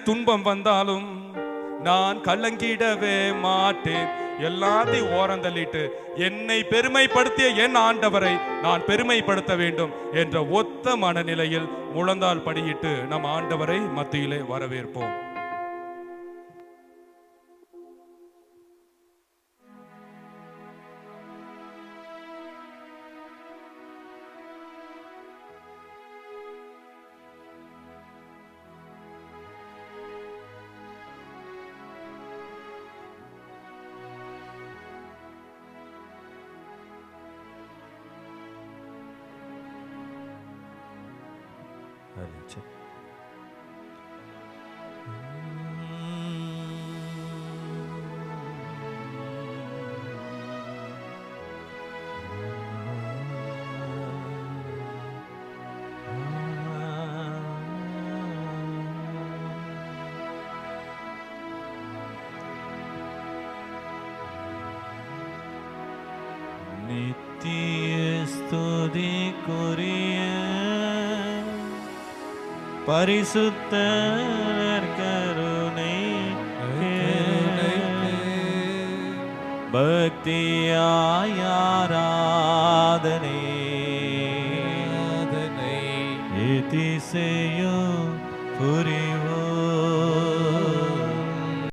துன்பம் வந்தாலும் நான் கலங்கிடவே மாட்டேன். எல்லாத்தையும் ஓரம் தள்ளிட்டு என்னை பெருமைப்படுத்திய என் ஆண்டவரை நான் பெருமைப்படுத்த வேண்டும் என்ற ஒத்த மனநிலையில் முழந்தால் படியிட்டு நம் ஆண்டவரை மத்தியிலே வரவேற்போம். நித்திய ஸ்துதிக்குரிய பரிசுத்தர் கருணை பக்தியாய் ஆராதனை இதிசையோ புரிவோ